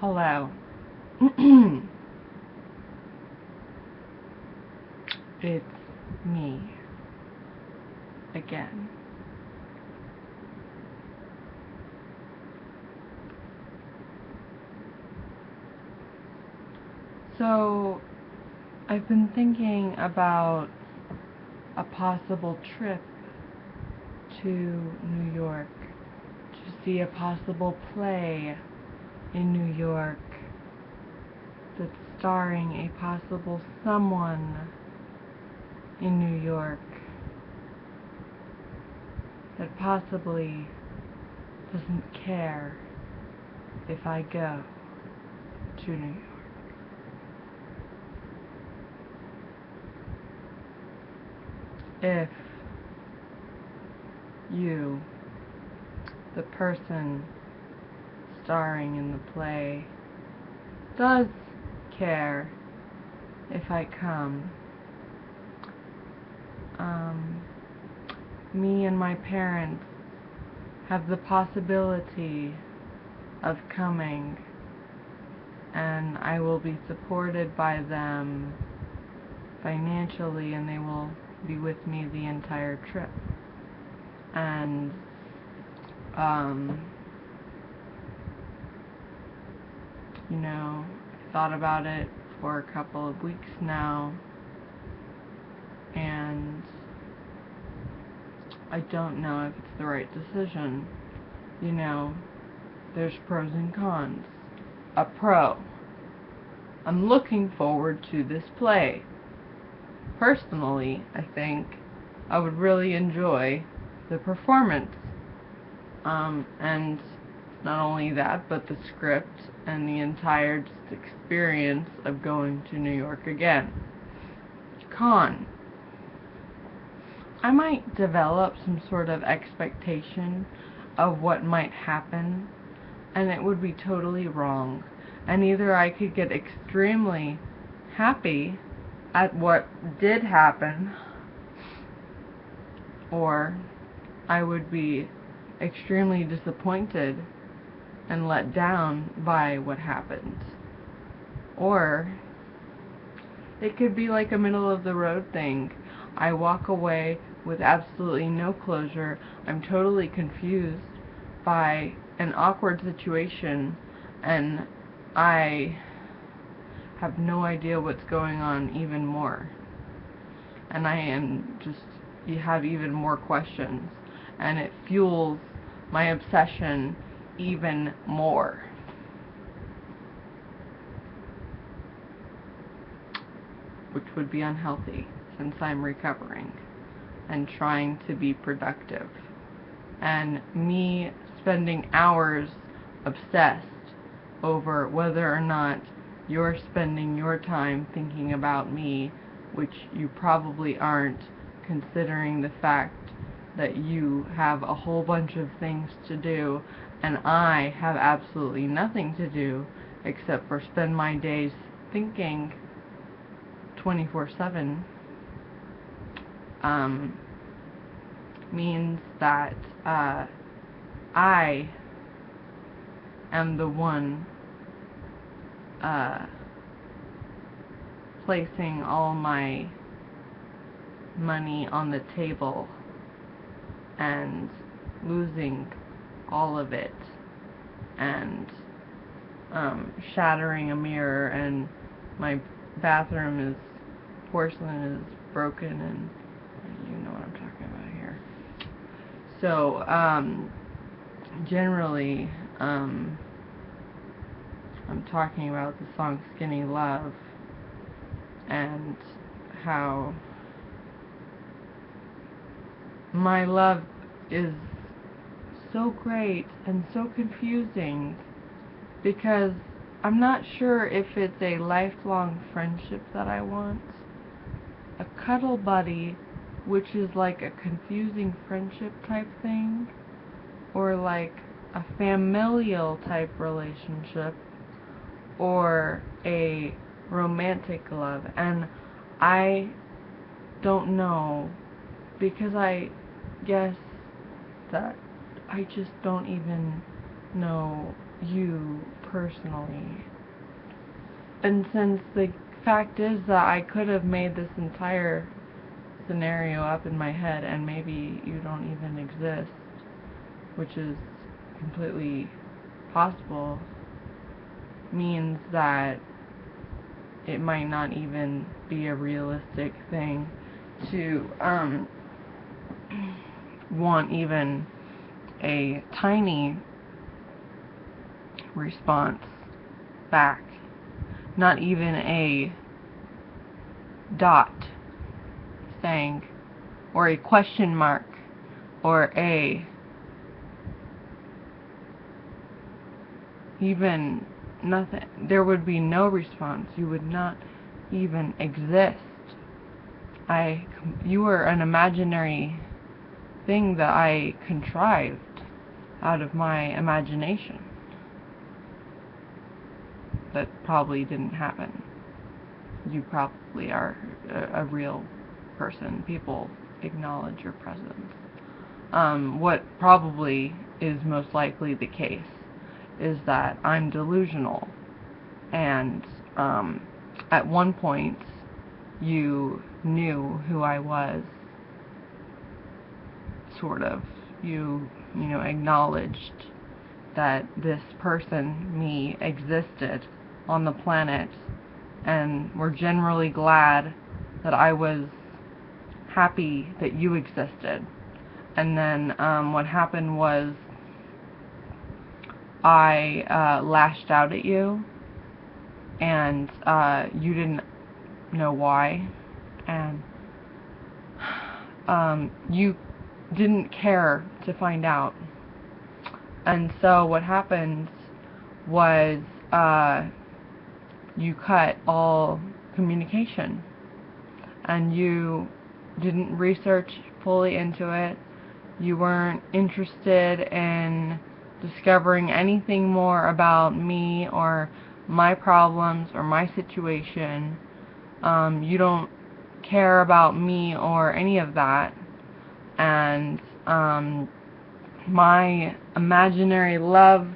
Hello. It's me again. So, I've been thinking about a possible trip to New York to see a possible play in New York that's starring a possible someone in New York that possibly doesn't care if I go to New York. If you, the person starring in the play, does care if I come, me and my parents have the possibility of coming, and I will be supported by them financially, and they will be with me the entire trip. And you know, I thought about it for a couple of weeks now, and I don't know if it's the right decision. You know, there's pros and cons. A pro: I'm looking forward to this play. Personally, I think I would really enjoy the performance. And not only that, but the script and the entire just experience of going to New York again. Con: I might develop some sort of expectation of what might happen, and it would be totally wrong. And either I could get extremely happy at what did happen, or I would be extremely disappointed and let down by what happened. Or it could be like a middle of the road thing. I walk away with absolutely no closure. I'm totally confused by an awkward situation, and I have no idea what's going on even more. And I am just, you have even more questions, and it fuels my obsession even more. Which would be unhealthy, since I'm recovering and trying to be productive. And me spending hours obsessed over whether or not you're spending your time thinking about me, which you probably aren't, considering the fact that you have a whole bunch of things to do and I have absolutely nothing to do except for spend my days thinking 24/7, means that I am the one placing all my money on the table and losing all of it, and shattering a mirror, and my bathroom is porcelain is broken, and you know what I'm talking about here. So generally I'm talking about the song Skinny Love, and how my love is so great and so confusing, because I'm not sure if it's a lifelong friendship that I want, a cuddle buddy, which is like a confusing friendship type thing, or like a familial type relationship, or a romantic love. And I don't know, because I guess that I just don't even know you personally. And since the fact is that I could have made this entire scenario up in my head and maybe you don't even exist, which is completely possible, means that it might not even be a realistic thing to want even a tiny response back, not even a dot saying, or a question mark, or a even nothing. There would be no response. You would not even exist. You were an imaginary thing that I contrived out of my imagination. That probably didn't happen. You probably are a real person. People acknowledge your presence. What probably is most likely the case is that I'm delusional, and at one point you knew who I was, sort of. You acknowledged that this person, me, existed on the planet, and were generally glad that I was happy that you existed. And then what happened was I lashed out at you, and you didn't know why, and you didn't care to find out. And so what happened was you cut all communication, and you didn't research fully into it. You weren't interested in discovering anything more about me or my problems or my situation. You don't care about me or any of that. And my imaginary love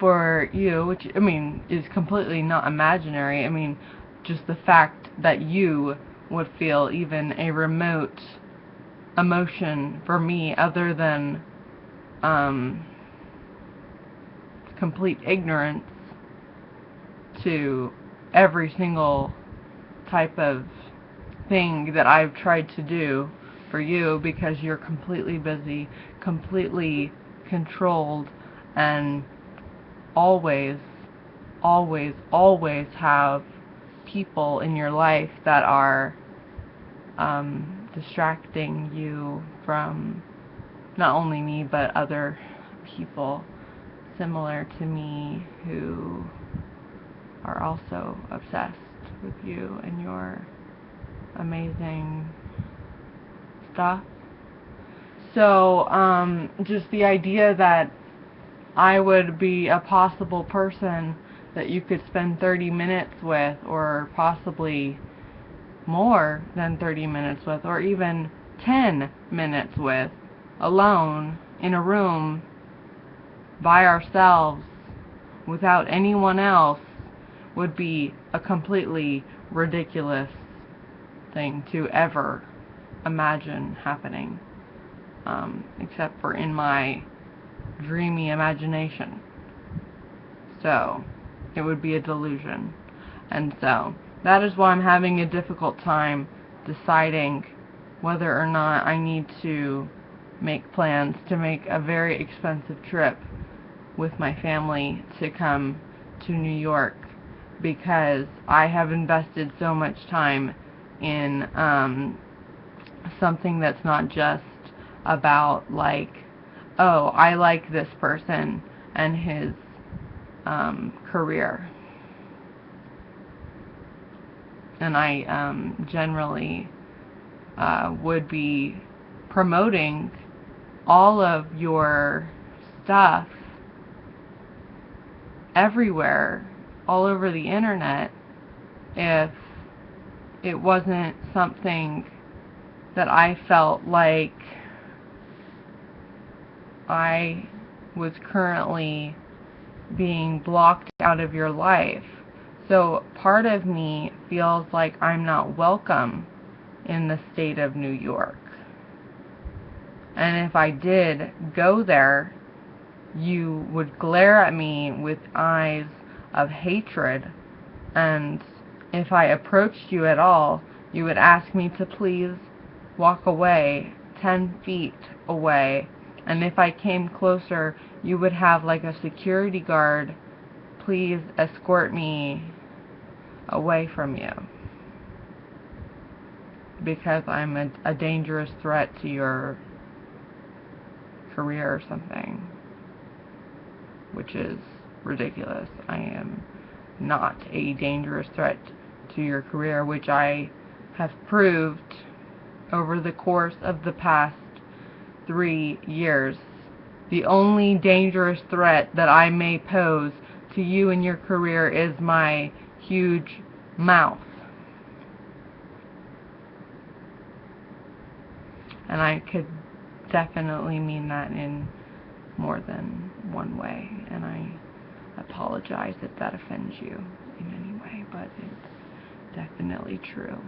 for you, which, I mean, is completely not imaginary. I mean, just the fact that you would feel even a remote emotion for me other than complete ignorance to every single type of thing that I've tried to do for you, because you're completely busy, completely controlled, and always have people in your life that are distracting you from not only me but other people similar to me who are also obsessed with you and your amazing stuff. So just the idea that I would be a possible person that you could spend 30 minutes with, or possibly more than 30 minutes with, or even 10 minutes with, alone in a room by ourselves without anyone else, would be a completely ridiculous thing to ever imagine happening, except for in my dreamy imagination. So it would be a delusion. And so that is why I'm having a difficult time deciding whether or not I need to make plans to make a very expensive trip with my family to come to New York, because I have invested so much time in something that's not just about, like, oh, I like this person and his career. And I generally would be promoting all of your stuff everywhere, all over the internet, if it wasn't something that I felt like I was currently being blocked out of your life. So part of me feels like I'm not welcome in the state of New York. And if I did go there, you would glare at me with eyes of hatred, and if I approached you at all, you would ask me to please walk away 10 feet away, and if I came closer, you would have like a security guard please escort me away from you because I'm a dangerous threat to your career or something, which is ridiculous. I am not a dangerous threat to your career, which I have proved over the course of the past 3 years. The only dangerous threat that I may pose to you and your career is my huge mouth. And I could definitely mean that in more than one way, and I apologize if that offends you in any way, but it's definitely true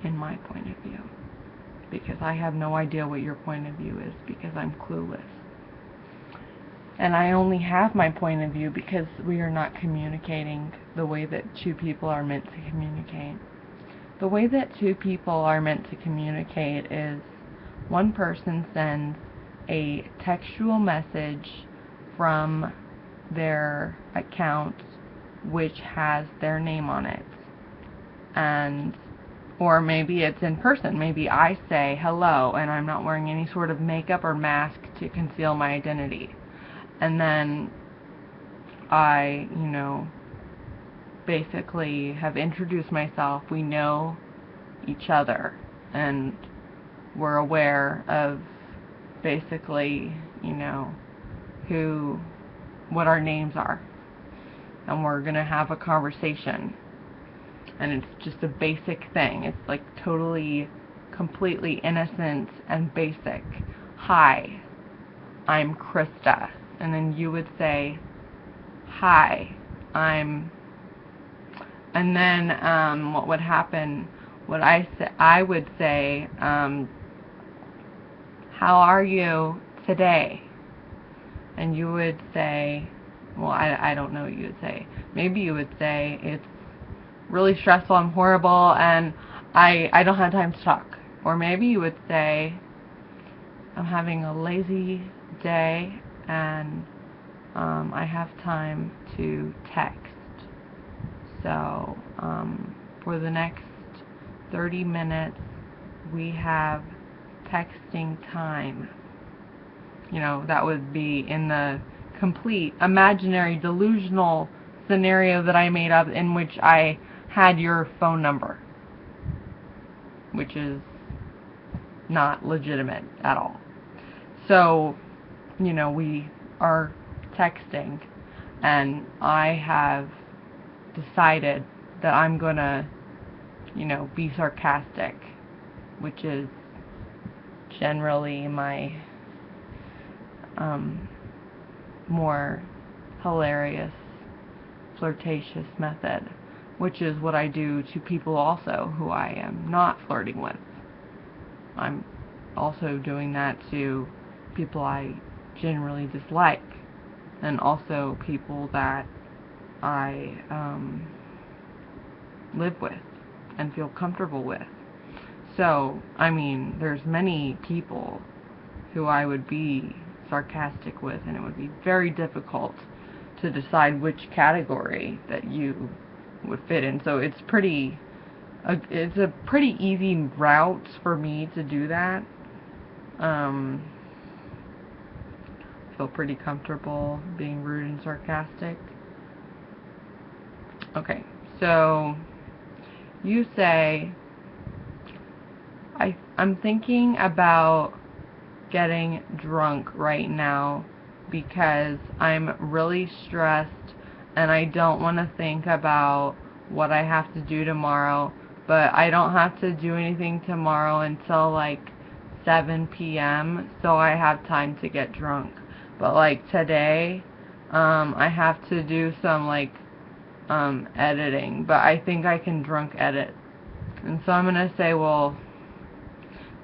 in my point of view, because I have no idea what your point of view is, because I'm clueless. And I only have my point of view because we are not communicating the way that two people are meant to communicate. The way that two people are meant to communicate is one person sends a textual message from their account which has their name on it, and or maybe it's in person. Maybe I say hello and I'm not wearing any sort of makeup or mask to conceal my identity, and then I, basically have introduced myself. We know each other and we're aware of basically, what our names are, and we're gonna have a conversation, and it's just a basic thing. It's like totally, completely innocent and basic. Hi, I'm Krista. And then you would say, hi, I'm, and then what would happen, I would say, how are you today? And you would say, well, I don't know what you would say. Maybe you would say, it's really stressful, I'm horrible, and I don't have time to talk. Or maybe you would say, I'm having a lazy day, and I have time to text. So for the next 30 minutes, we have texting time. That would be in the complete imaginary delusional scenario that I made up, in which I had your phone number, which is not legitimate at all. So, we are texting, and I have decided that I'm gonna, be sarcastic, which is generally my more hilarious, flirtatious method, which is what I do to people also who I am not flirting with. I'm also doing that to people I generally dislike, and also people that I live with and feel comfortable with. So, there's many people who I would be sarcastic with, and it would be very difficult to decide which category that you would fit in. So it's a pretty easy route for me to do that. I feel pretty comfortable being rude and sarcastic. Okay, so you say, I'm thinking about getting drunk right now because I'm really stressed and I don't want to think about what I have to do tomorrow, but I don't have to do anything tomorrow until like 7 p.m. so I have time to get drunk. But like today, I have to do some, like, editing, but I think I can drunk edit. And so I'm gonna say, well,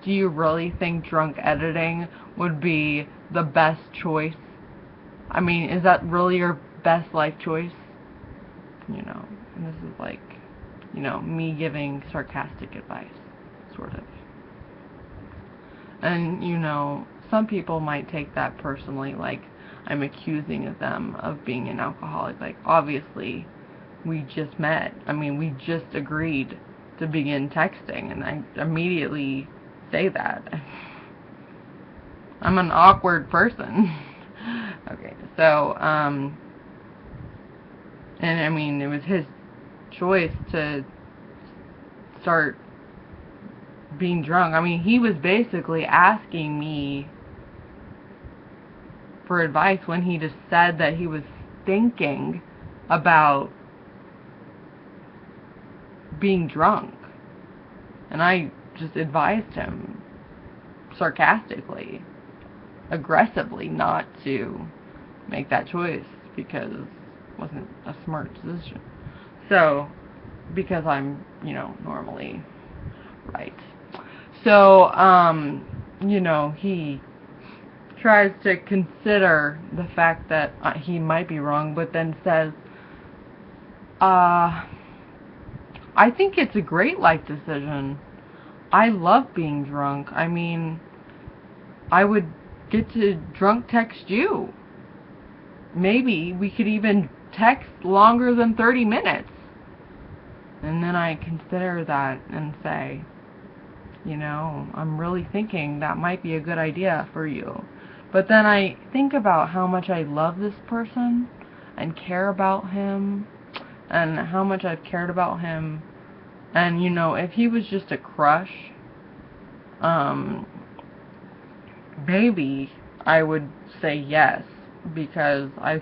do you really think drunk editing would be the best choice? I mean, is that really your best life choice? You know, and this is like, you know, me giving sarcastic advice, sort of. And, you know, some people might take that personally, like I'm accusing them of being an alcoholic. Like, obviously, we just met. I mean, we just agreed to begin texting, and I immediately say that. I'm an awkward person. Okay, so, and I mean, it was his choice to start being drunk. I mean, he was basically asking me for advice when he just said that he was thinking about being drunk. And I just advised him sarcastically, aggressively, not to make that choice because it wasn't a smart decision. So, because I'm, you know, normally right. So, you know, he tries to consider the fact that he might be wrong, but then says, I think it's a great life decision. I love being drunk. I mean, I would get to drunk text you. Maybe we could even text longer than 30 minutes. And then I consider that and say, you know, I'm really thinking that might be a good idea for you. But then I think about how much I love this person and care about him and how much I've cared about him. And, you know, if he was just a crush, maybe I would say yes, because I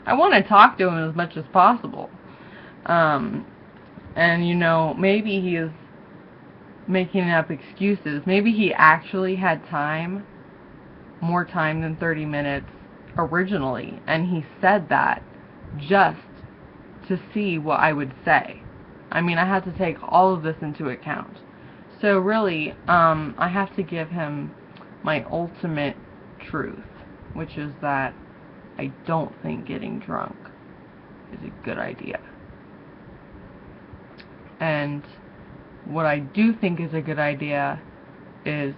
want to talk to him as much as possible. And, you know, maybe he is making up excuses. Maybe he actually had time, more time than 30 minutes originally, and he said that just to see what I would say. I mean, I had to take all of this into account. So really, I have to give him my ultimate truth, which is that I don't think getting drunk is a good idea. And what I do think is a good idea is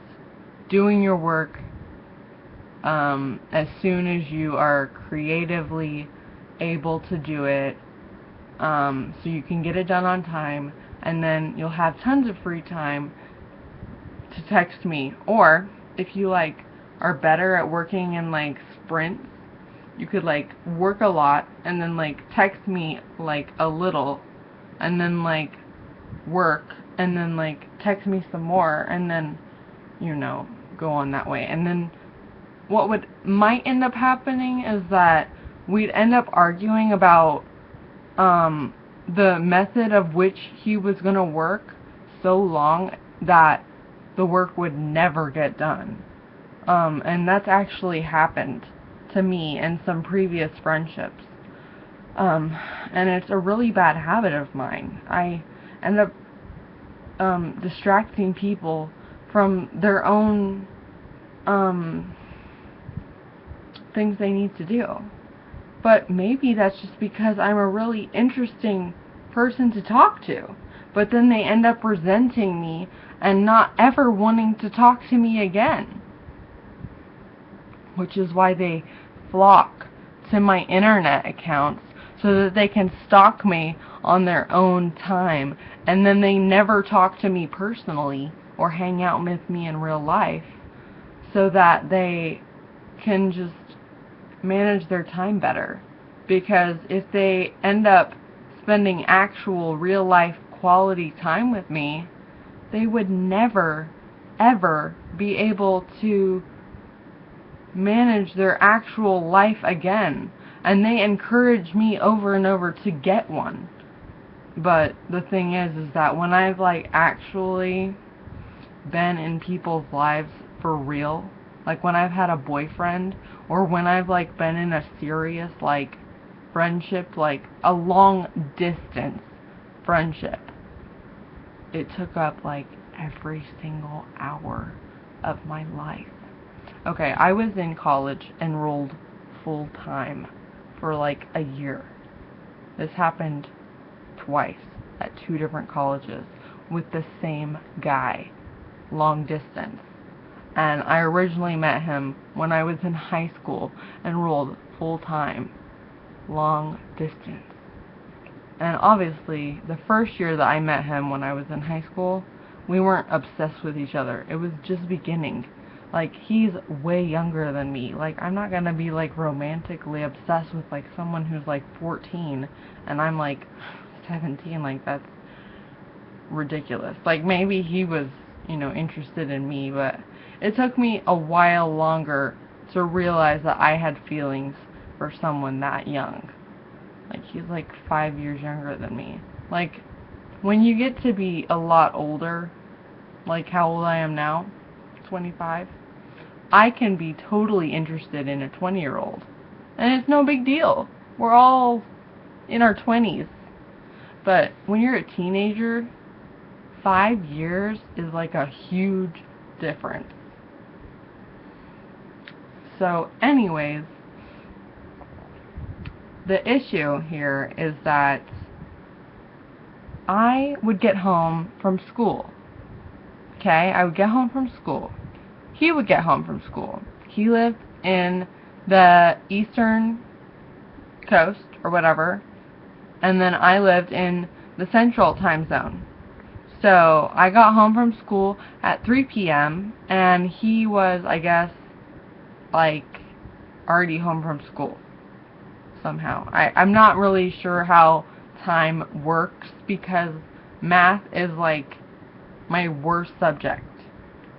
doing your work as soon as you are creatively able to do it, so you can get it done on time, and then you'll have tons of free time to text me. Or if you like are better at working in like sprints, you could like work a lot and then like text me like a little, and then like work, and then like text me some more, and then, you know, go on that way. And then what might end up happening is that we'd end up arguing about the method of which he was going to work so long that the work would never get done. And that's actually happened to me in some previous friendships. And it's a really bad habit of mine. I end up distracting people from their own things they need to do. But maybe that's just because I'm a really interesting person to talk to. But then they end up resenting me and not ever wanting to talk to me again. Which is why they flock to my internet accounts, so that they can stalk me on their own time. And then they never talk to me personally or hang out with me in real life, so that they can just manage their time better. Because if they end up spending actual real life quality time with me, they would never ever be able to manage their actual life again. And they encourage me over and over to get one. But the thing is that when I've like actually been in people's lives for real, like when I've had a boyfriend, or when I've like been in a serious like friendship, like a long distance friendship, it took up like every single hour of my life. Okay, I was in college, enrolled full time for like a year. This happened twice at 2 different colleges with the same guy, long distance. And I originally met him when I was in high school, enrolled full time, long distance. And obviously, the first year that I met him when I was in high school, we weren't obsessed with each other. It was just beginning. Like, he's way younger than me. Like, I'm not gonna be, like, romantically obsessed with, like, someone who's, like, 14, and I'm, like, 17. Like, that's ridiculous. Like, maybe he was, you know, interested in me, but it took me a while longer to realize that I had feelings for someone that young. Like, he's, like, 5 years younger than me. Like, when you get to be a lot older, like how old I am now, 25, I can be totally interested in a 20-year-old. And it's no big deal. We're all in our 20s. But when you're a teenager, 5 years is like a huge difference. So anyways, the issue here is that I would get home from school. Okay, I would get home from school. He would get home from school. He lived in the eastern coast or whatever, and then I lived in the central time zone. So I got home from school at 3 p.m. and he was, I guess, like already home from school somehow. I'm not really sure how time works, because math is like my worst subject,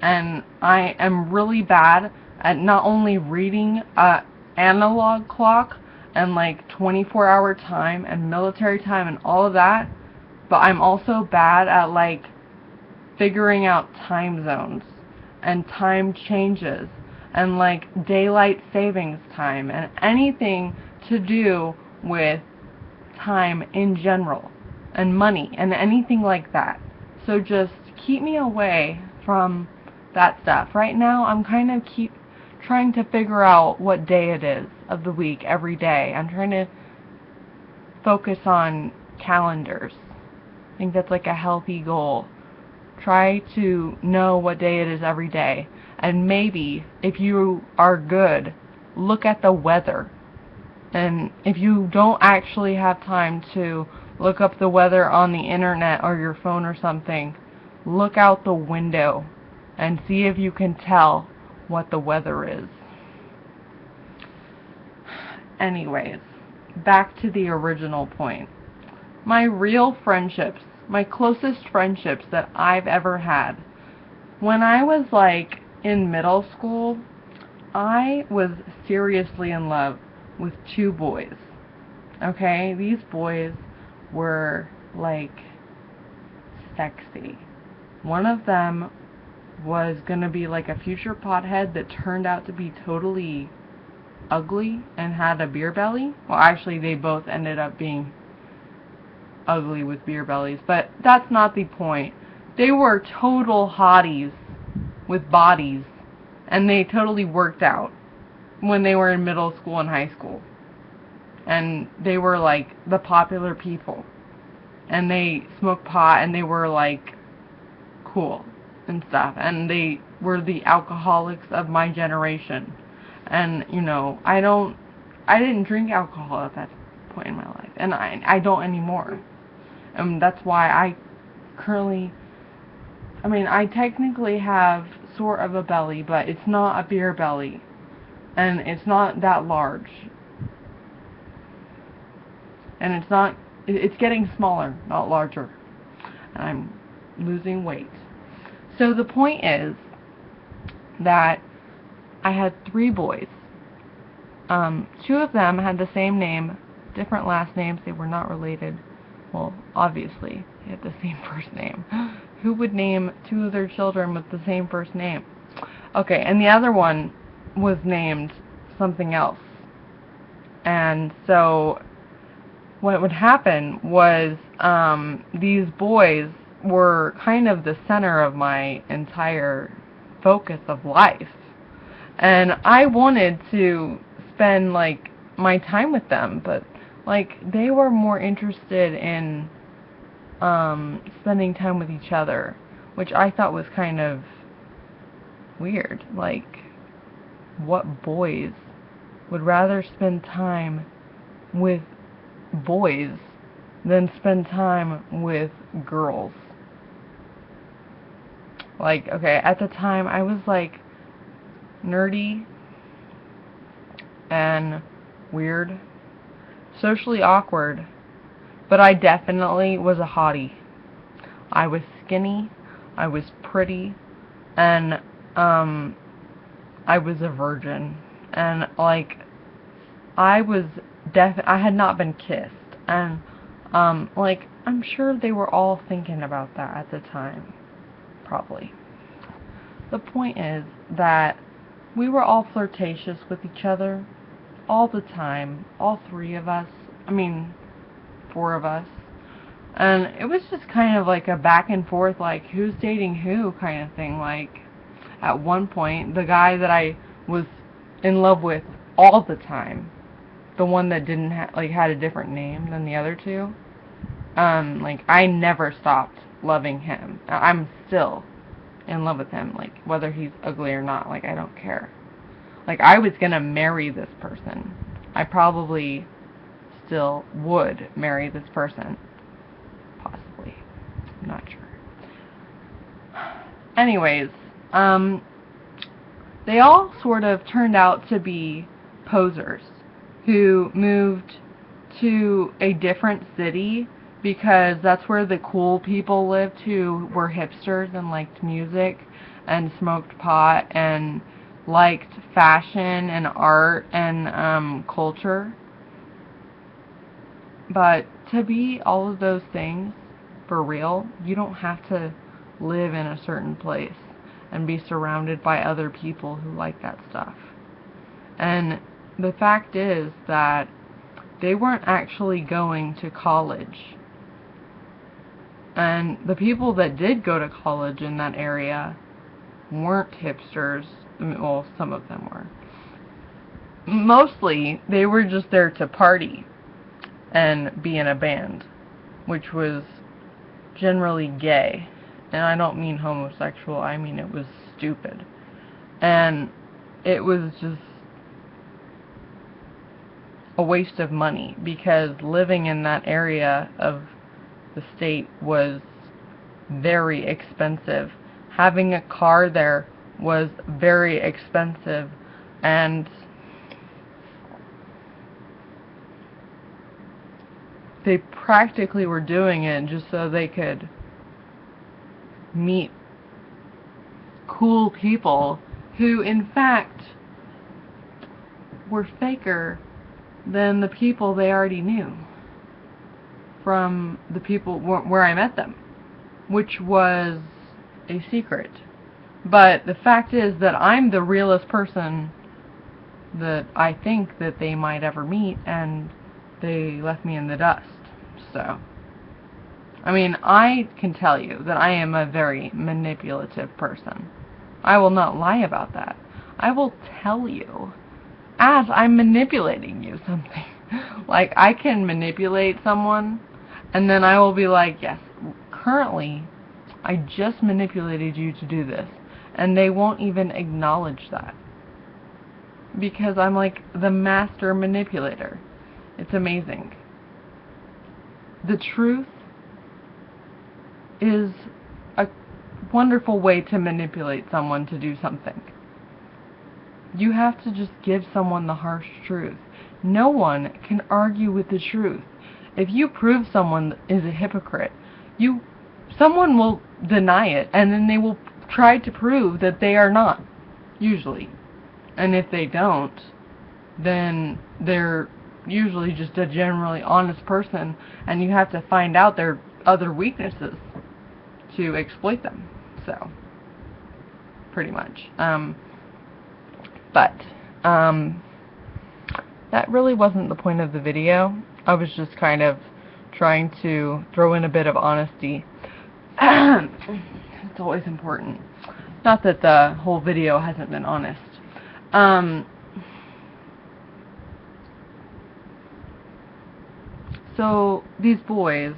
and I am really bad at not only reading a analog clock and like 24-hour time and military time and all of that, but I'm also bad at like figuring out time zones and time changes and like daylight savings time and anything to do with time in general and money and anything like that. So just keep me away from that stuff. Right now I'm kind of trying to figure out what day it is of the week every day. I'm trying to focus on calendars. I think that's like a healthy goal. Try to know what day it is every day. And maybe, if you are good, look at the weather. And if you don't actually have time to look up the weather on the internet or your phone or something, look out the window and see if you can tell what the weather is. Anyways, back to the original point. My real friendships, my closest friendships that I've ever had, when I was like in middle school, I was seriously in love with 2 boys. Okay, these boys were like sexy. One of them was gonna be like a future pothead that turned out to be totally ugly and had a beer belly. Well, actually they both ended up being ugly with beer bellies, but that's not the point. They were total hotties with bodies, and they totally worked out when they were in middle school and high school. And they were like the popular people. And they smoked pot, and they were like cool and stuff. And they were the alcoholics of my generation. And, you know, I didn't drink alcohol at that point in my life. And I don't anymore. And that's why I currently, I technically have sort of a belly, but it's not a beer belly. And it's not that large. And it's getting smaller, not larger. And I'm losing weight. So the point is that I had 3 boys. 2 of them had the same name, different last names. They were not related. Well, obviously, they had the same first name. Who would name 2 of their children with the same first name? Okay, and the other one was named something else. And so what would happen was these boys were kind of the center of my entire focus of life. And I wanted to spend, like, my time with them, but, like, they were more interested in spending time with each other, which I thought was kind of weird. Like, what boys would rather spend time with boys than spend time with girls? Like, okay, at the time I was, like, nerdy and weird, socially awkward, but I definitely was a hottie. I was skinny, I was pretty, and I was a virgin, and, like, I had not been kissed, and like, I'm sure they were all thinking about that at the time, probably. The point is that we were all flirtatious with each other all the time, all three of us, I mean, four of us, and it was just kind of like a back and forth, like, who's dating who kind of thing. Like, at one point, the guy that I was in love with all the time, the one that didn't had a different name than the other two, like, I never stopped loving him. I'm still in love with him, like, whether he's ugly or not, like, I don't care. Like, I was gonna marry this person. I probably still would marry this person. Possibly. I'm not sure. Anyways, they all sort of turned out to be posers who moved to a different city because that's where the cool people lived who were hipsters and liked music and smoked pot and liked fashion and art and culture. But to be all of those things for real, you don't have to live in a certain place and be surrounded by other people who like that stuff. And the fact is that they weren't actually going to college. And the people that did go to college in that area weren't hipsters. Well, some of them were. Mostly, they were just there to party and be in a band, which was generally gay. And I don't mean homosexual, I mean it was stupid. And it was just a waste of money because living in that area of the state was very expensive. Having a car there was very expensive, and they practically were doing it just so they could meet cool people who in fact were faker than the people they already knew from the people where I met them, which was a secret. But the fact is that I'm the realest person that I think that they might ever meet, and they left me in the dust. So, I mean, I can tell you that I am a very manipulative person. I will not lie about that. I will tell you as I'm manipulating you something. Like, I can manipulate someone, and then I will be like, yes, currently, I just manipulated you to do this. And they won't even acknowledge that. Because I'm like the master manipulator. It's amazing. The truth is a wonderful way to manipulate someone to do something. You have to just give someone the harsh truth. No one can argue with the truth. If you prove someone is a hypocrite, someone will deny it, and then they will try to prove that they are not, usually. And if they don't, then they're usually just a generally honest person, and you have to find out their other weaknesses to exploit them. So, pretty much. But, that really wasn't the point of the video. I was just kind of trying to throw in a bit of honesty. It's always important. Not that the whole video hasn't been honest. So these boys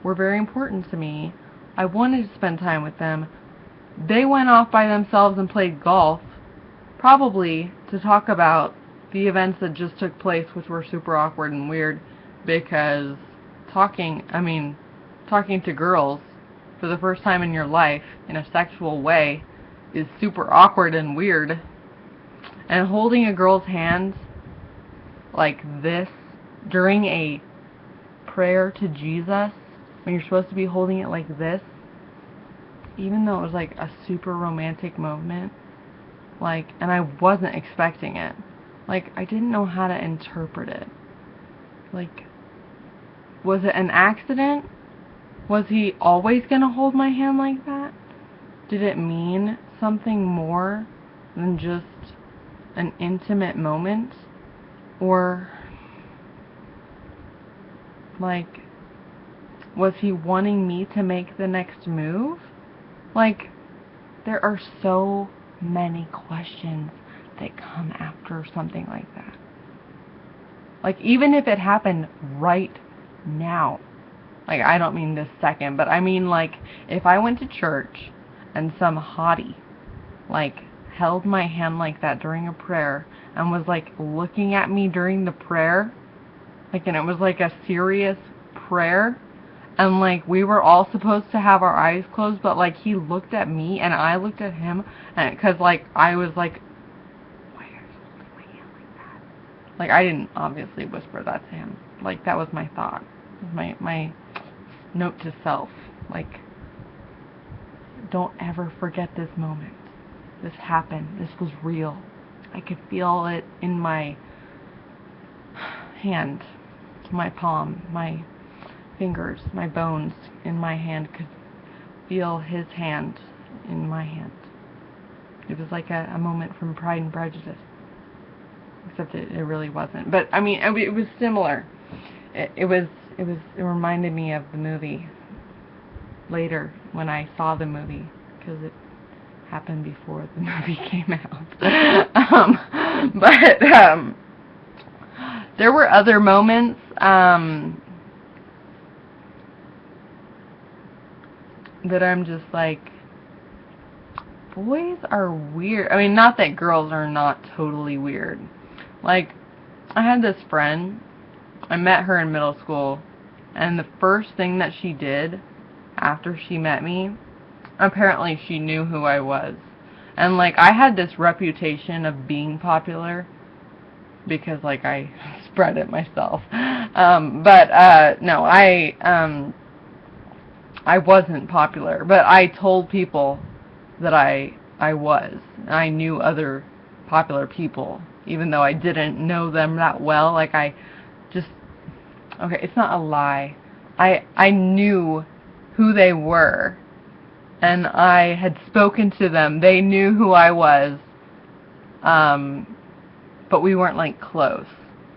were very important to me. I wanted to spend time with them. They went off by themselves and played golf, probably to talk about the events that just took place, which were super awkward and weird, because talking to girls for the first time in your life in a sexual way is super awkward and weird. And holding a girl's hand like this during a prayer to Jesus, when you're supposed to be holding it like this, even though it was like a super romantic moment, like, and I wasn't expecting it, like, I didn't know how to interpret it. Like, was it an accident? Was he always gonna hold my hand like that? Did it mean something more than just an intimate moment? Or, like, was he wanting me to make the next move? Like, there are so many questions that come after something like that. Like, even if it happened right now, like, I don't mean this second, but I mean, like, if I went to church and some hottie, like, held my hand like that during a prayer and was, like, looking at me during the prayer, like, and it was, like, a serious prayer, and, like, we were all supposed to have our eyes closed, but, like, he looked at me and I looked at him, and because, like, I was like, why are you holding my hand like that? Like, I didn't obviously whisper that to him. Like, that was my thought. My note to self. Like, don't ever forget this moment. This happened. This was real. I could feel it in my hand, my palm, my fingers, my bones in my hand could feel his hand in my hand. It was like a moment from Pride and Prejudice. Except it really wasn't. But, I mean, it was similar. It reminded me of the movie later when I saw the movie, because it happened before the movie came out. But there were other moments that I'm just like, boys are weird. I mean, not that girls are not totally weird. Like, I had this friend, I met her in middle school, and the first thing that she did after she met me, apparently she knew who I was. And, like, I had this reputation of being popular because, like, I spread it myself. No, I wasn't popular, but I told people that I was. I knew other popular people, even though I didn't know them that well. Like, I just, okay, it's not a lie. I knew who they were, and I had spoken to them. They knew who I was, but we weren't, like, close,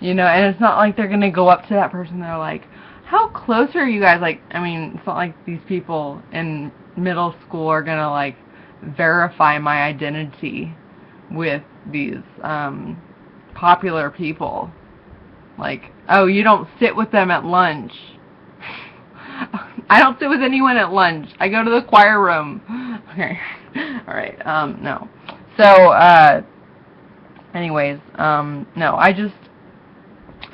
you know. And it's not like they're gonna go up to that person and they're like, how close are you guys? Like, I mean, it's not like these people in middle school are gonna, like, verify my identity with these popular people. Like, oh, you don't sit with them at lunch. I don't sit with anyone at lunch. I go to the choir room. Okay. Alright, no. So, anyways, no,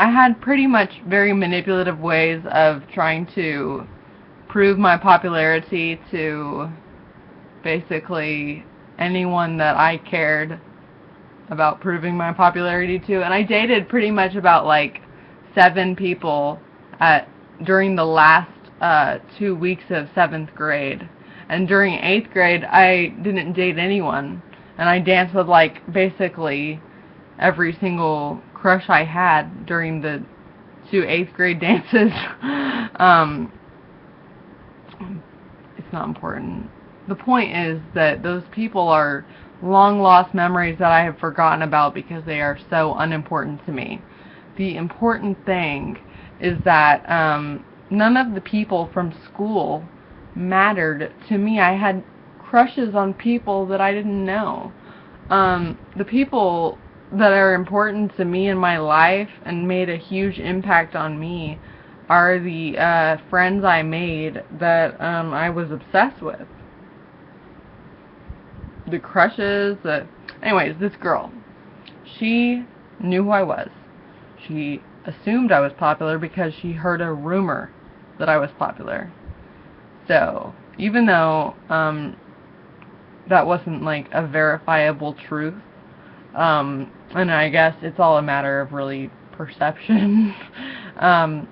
I had pretty much very manipulative ways of trying to prove my popularity to basically anyone that I cared about proving my popularity to. And I dated pretty much about, like, 7 people during the last 2 weeks of 7th grade. And during 8th grade, I didn't date anyone. And I danced with, like, basically every single crush I had during the 2 8th grade dances. It's not important. The point is that those people are long lost memories that I have forgotten about because they are so unimportant to me. The important thing is that none of the people from school mattered to me. I had crushes on people that I didn't know. The people that are important to me in my life and made a huge impact on me are the friends I made that I was obsessed with. The crushes, anyways, this girl, she knew who I was. She assumed I was popular because she heard a rumor that I was popular. So, even though that wasn't like a verifiable truth, and I guess it's all a matter of really perception, and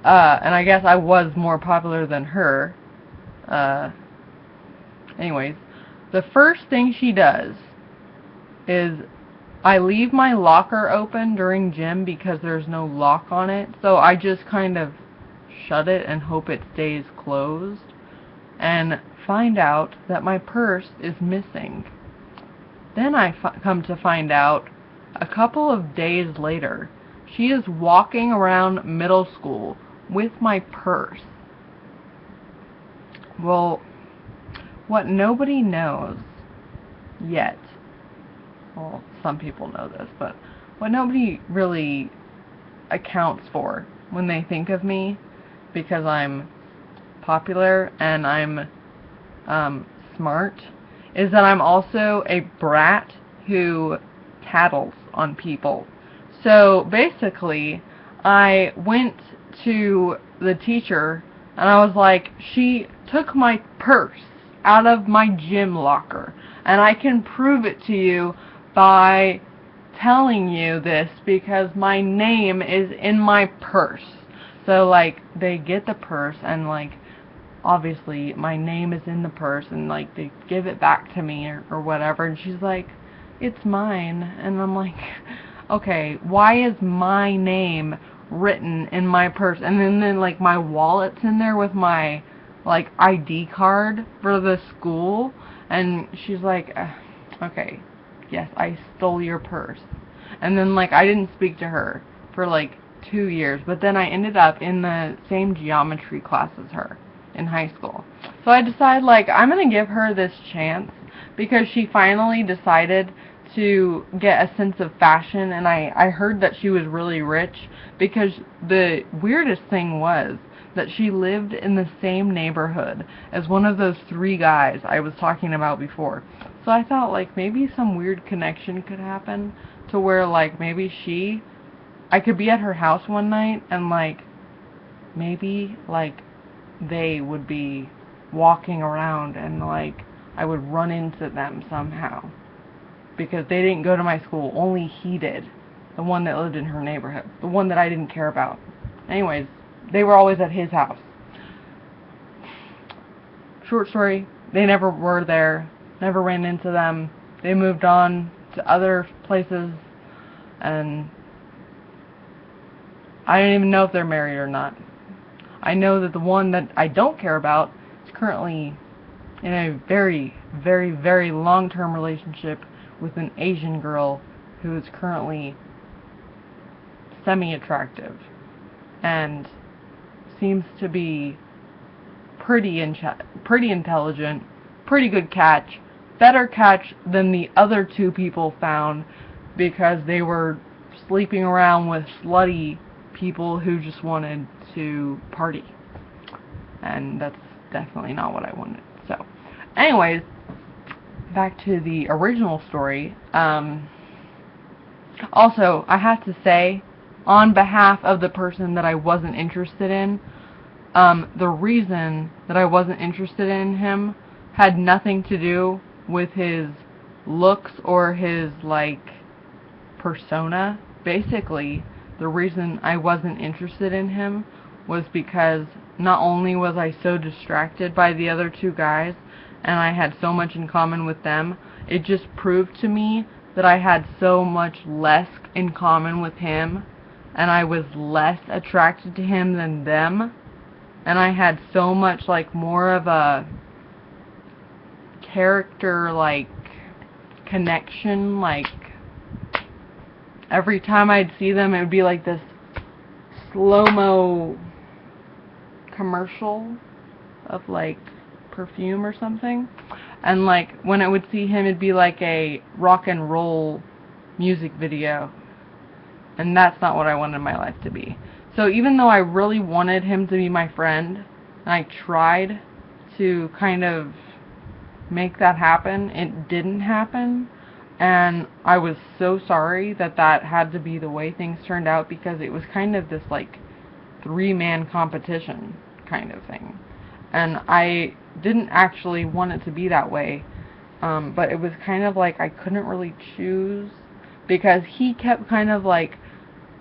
I guess I was more popular than her. Anyways, the first thing she does is I leave my locker open during gym because there's no lock on it, so I just kind of shut it and hope it stays closed, and find out that my purse is missing. Then I come to find out, a couple of days later, she is walking around middle school with my purse. Well, what nobody knows yet, well, some people know this, but what nobody really accounts for when they think of me, because I'm popular and I'm smart, is that I'm also a brat who tattles on people. So basically, I went to the teacher and I was like, she took my purse out of my gym locker, and I can prove it to you by telling you this because my name is in my purse. So like, they get the purse and like, obviously my name is in the purse, and like they give it back to me or whatever, and she's like, it's mine. And I'm like, okay, why is my name written in my purse? And then like my wallet's in there with my like ID card for the school, and she's like, okay, yes, I stole your purse. And then like I didn't speak to her for like 2 years, but then I ended up in the same geometry class as her in high school. So I decided, like, I'm gonna give her this chance because she finally decided to get a sense of fashion, and I heard that she was really rich, because the weirdest thing was that she lived in the same neighborhood as one of those 3 guys I was talking about before. So I thought, like, maybe some weird connection could happen to where, like, maybe I could be at her house one night and, like, maybe, like, they would be walking around and, like, I would run into them somehow. Because they didn't go to my school, only he did. The one that lived in her neighborhood. The one that I didn't care about. Anyways, they were always at his house. Short story, they never were there. Never ran into them. They moved on to other places, and I don't even know if they're married or not. I know that the one that I don't care about is currently in a very, very, very long-term relationship with an Asian girl who is currently semi-attractive and seems to be pretty intelligent, pretty good catch, better catch than the other 2 people found, because they were sleeping around with slutty people who just wanted to party, and that's definitely not what I wanted. So anyways, back to the original story. Also, I have to say, on behalf of the person that I wasn't interested in, the reason that I wasn't interested in him had nothing to do with his looks or his, like, persona. Basically, the reason I wasn't interested in him was because not only was I so distracted by the other 2 guys, and I had so much in common with them, it just proved to me that I had so much less in common with him, and I was less attracted to him than them, and I had so much, like, more of a character, like, connection. Like, every time I'd see them, it would be like this slow-mo commercial of like perfume or something. And like when I would see him, it'd be like a rock and roll music video. And that's not what I wanted my life to be. So even though I really wanted him to be my friend, and I tried to kind of make that happen, it didn't happen. And I was so sorry that that had to be the way things turned out, because it was kind of this like 3-man competition kind of thing. And I didn't actually want it to be that way. But it was kind of like I couldn't really choose, because he kept kind of like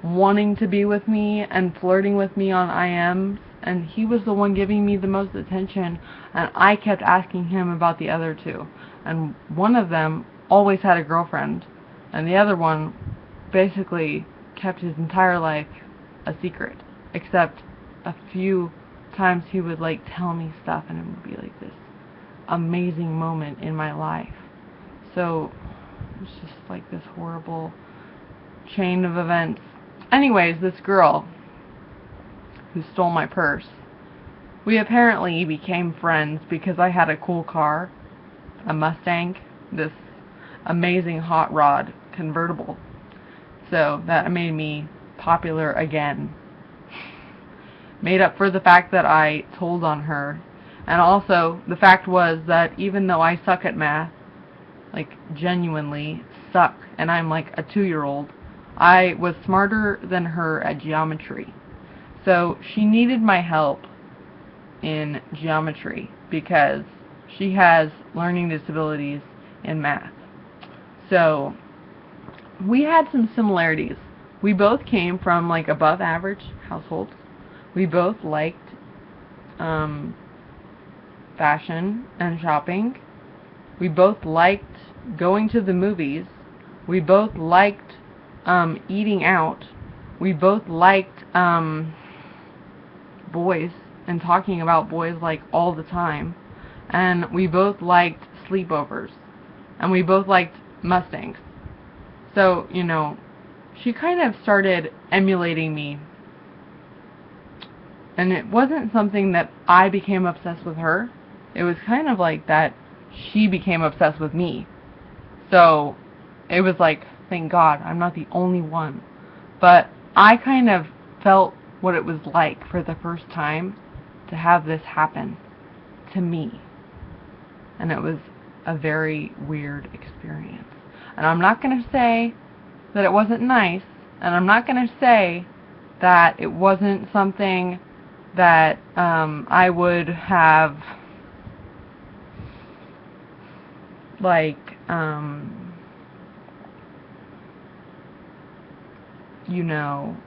wanting to be with me and flirting with me on IMs, and he was the one giving me the most attention, and I kept asking him about the other two. And one of them always had a girlfriend, and the other one basically kept his entire life a secret, except a few times he would like tell me stuff, and it would be like this amazing moment in my life. So it's just like this horrible chain of events. Anyways, this girl who stole my purse, we apparently became friends because I had a cool car, a Mustang, this amazing hot rod convertible. So that made me popular again. Made up for the fact that I told on her. And also, the fact was that even though I suck at math, like genuinely suck, and I'm like a 2-year-old, I was smarter than her at geometry. So she needed my help in geometry because she has learning disabilities in math. So we had some similarities. We both came from like above average households. We both liked fashion and shopping. We both liked going to the movies. We both liked eating out. We both liked boys and talking about boys like all the time. And we both liked sleepovers. And we both liked Mustangs. So, you know, she kind of started emulating me. And it wasn't something that I became obsessed with her. It was kind of like that she became obsessed with me. So it was like, thank God, I'm not the only one. But I kind of felt what it was like for the first time to have this happen to me. And it was a very weird experience. And I'm not going to say that it wasn't nice. And I'm not going to say that it wasn't something that I would have like you know,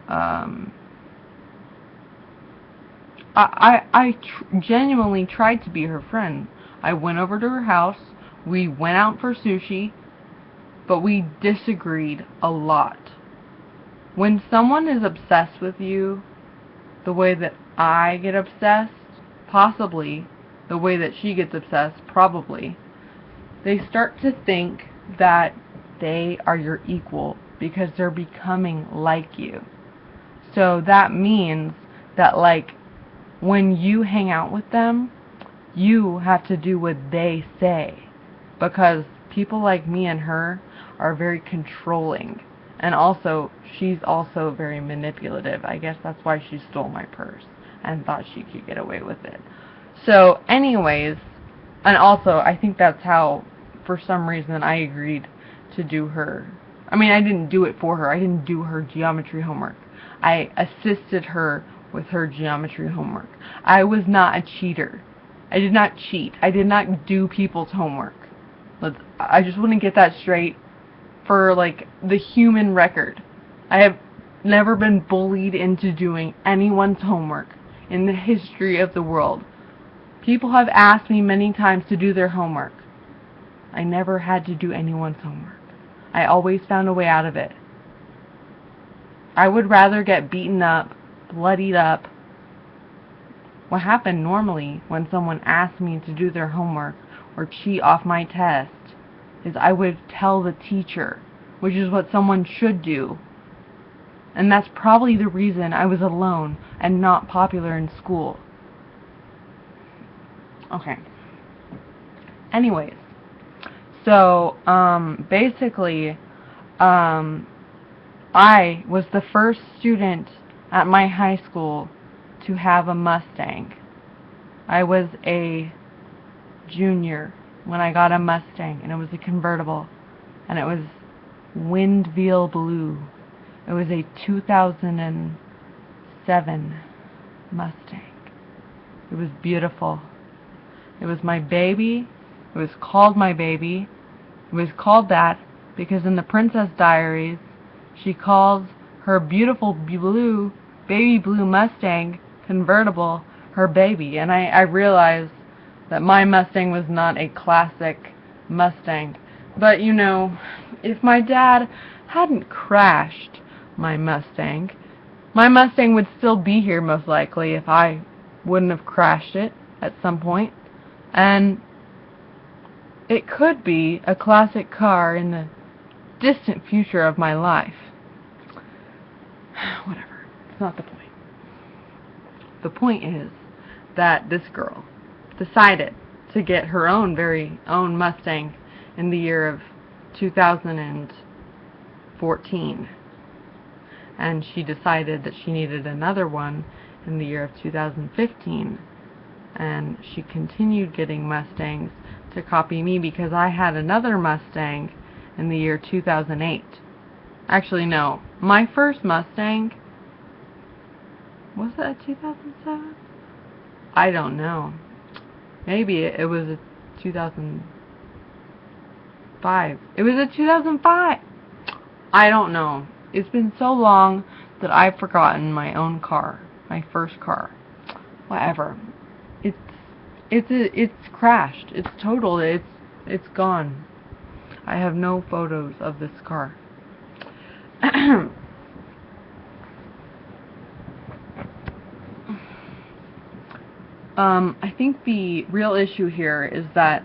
I genuinely tried to be her friend. I went over to her house, we went out for sushi, but we disagreed a lot. When someone is obsessed with you the way that I get obsessed, possibly the way that she gets obsessed, probably, they start to think that they are your equal because they're becoming like you. So that means that, like, when you hang out with them, you have to do what they say, because people like me and her are very controlling. And also, she's also very manipulative. I guess that's why she stole my purse and thought she could get away with it. So anyways, and also I think that's how, for some reason, I agreed to do her. I mean, I didn't do it for her. I didn't do her geometry homework. I assisted her with her geometry homework. I was not a cheater. I did not cheat. I did not do people's homework. I just want to get that straight for, like, the human record. I have never been bullied into doing anyone's homework in the history of the world. People have asked me many times to do their homework. I never had to do anyone's homework. I always found a way out of it. I would rather get beaten up, bloodied up. What happened normally when someone asked me to do their homework or cheat off my test is I would tell the teacher, which is what someone should do. And that's probably the reason I was alone and not popular in school. Okay. Anyways, so basically, I was the first student at my high school to have a Mustang. I was a junior when I got a Mustang, and it was a convertible, and it was Windville blue. It was a 2007 Mustang. It was beautiful. It was my baby. It was called my baby. It was called that because in the Princess Diaries, she calls her beautiful blue, baby blue Mustang convertible her baby. And I realized that my Mustang was not a classic Mustang. But, you know, if my dad hadn't crashed my Mustang would still be here most likely if I wouldn't have crashed it at some point. And it could be a classic car in the distant future of my life. Whatever. It's not the point. The point is that this girl decided to get her own very own Mustang in the year of 2014. And she decided that she needed another one in the year of 2015. And she continued getting Mustangs to copy me because I had another Mustang in the year 2008. Actually, no. My first Mustang, was it a 2007? I don't know. Maybe it was a 2005. It was a 2005. I don't know. It's been so long that I've forgotten my own car, my first car. Whatever. It's crashed. It's totaled. It's gone. I have no photos of this car. I think the real issue here is that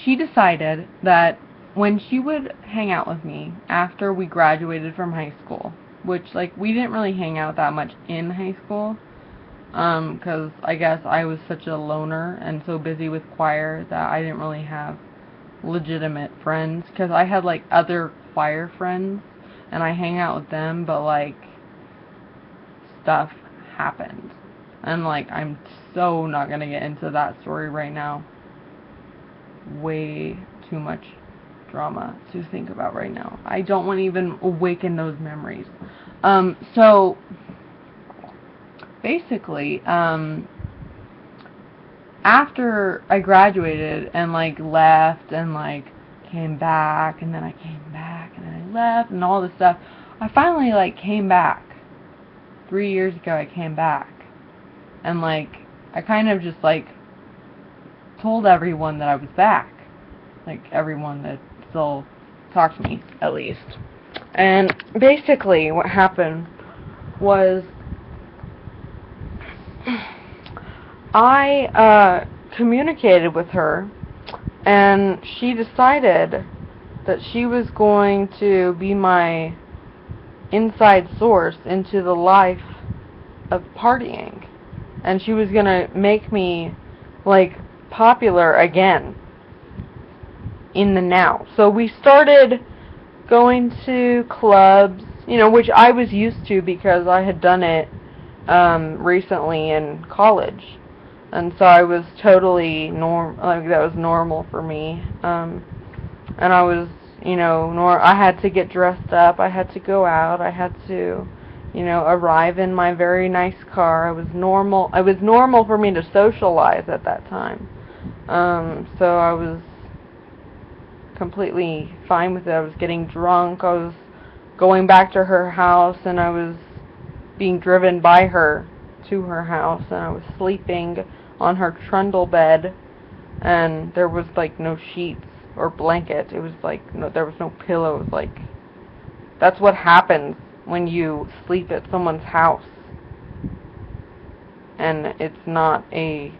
she decided that when she would hang out with me after we graduated from high school, which, like, we didn't really hang out that much in high school, because I guess I was such a loner and so busy with choir that I didn't really have legitimate friends, because I had, like, other choir friends, and I hang out with them, but, like, stuff happened. And, like, I'm so not gonna get into that story right now. Way too much drama to think about right now. I don't want to even awaken those memories. So, basically, after I graduated and, like, left and, like, came back, and then I came back, and then I left, and all this stuff, I finally, like, came back. 3 years ago, I came back. And, like, I kind of just, like, told everyone that I was back. Like, everyone that still talked to me, at least. And basically, what happened was I communicated with her, and she decided that she was going to be my inside source into the life of partying. And she was going to make me, like, popular again in the now. So we started going to clubs, you know, which I was used to because I had done it recently in college. And so I was totally like, that was normal for me. And I was, you know, I had to get dressed up, I had to go out, I had to, you know, arrive in my very nice car. It was normal for me to socialize at that time. So I was completely fine with it. I was getting drunk, I was going back to her house, and I was being driven by her to her house, and I was sleeping on her trundle bed, and there was, like, no sheets or blanket. It was like, there was no pillows. Like, that's what happens when you sleep at someone's house and it's not a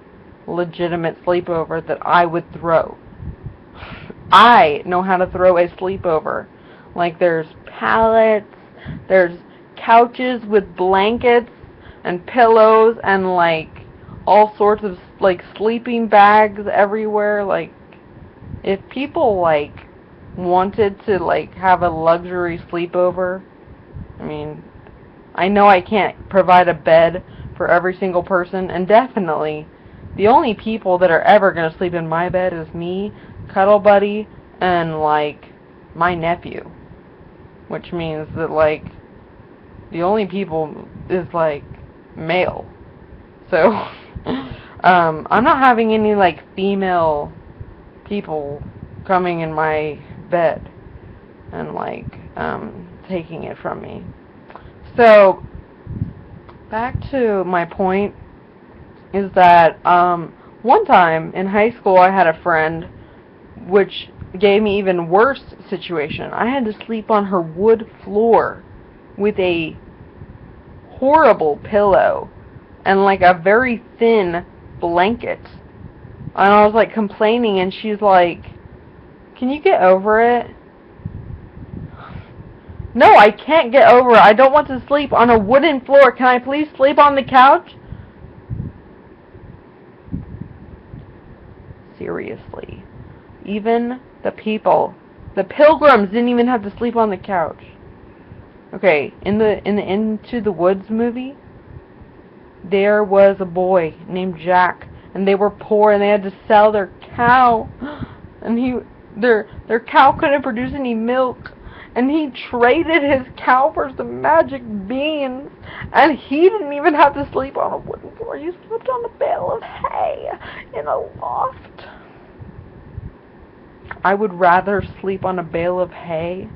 legitimate sleepover that I would throw. I know how to throw a sleepover. Like, there's pallets, there's couches with blankets and pillows and, like, all sorts of, like, sleeping bags everywhere. Like, if people, like, wanted to, like, have a luxury sleepover, I mean, I know I can't provide a bed for every single person, and definitely the only people that are ever going to sleep in my bed is me, Cuddle Buddy, and, like, my nephew. Which means that, like, the only people is, like, male. So, I'm not having any, like, female people coming in my bed and, like, taking it from me. So, back to my point is that, one time in high school I had a friend which gave me even worse situation. I had to sleep on her wood floor with a horrible pillow and like a very thin blanket. And I was like complaining, and she's like, "Can you get over it?" No, I can't get over it. I don't want to sleep on a wooden floor. Can I please sleep on the couch? Seriously. Even the pilgrims didn't even have to sleep on the couch. Okay, in the Into the Woods movie, there was a boy named Jack, and they were poor, and they had to sell their cow, and their cow couldn't produce any milk, and he traded his cow for some magic beans, and he didn't even have to sleep on a wooden floor. He slept on a bale of hay in a loft. I would rather sleep on a bale of hay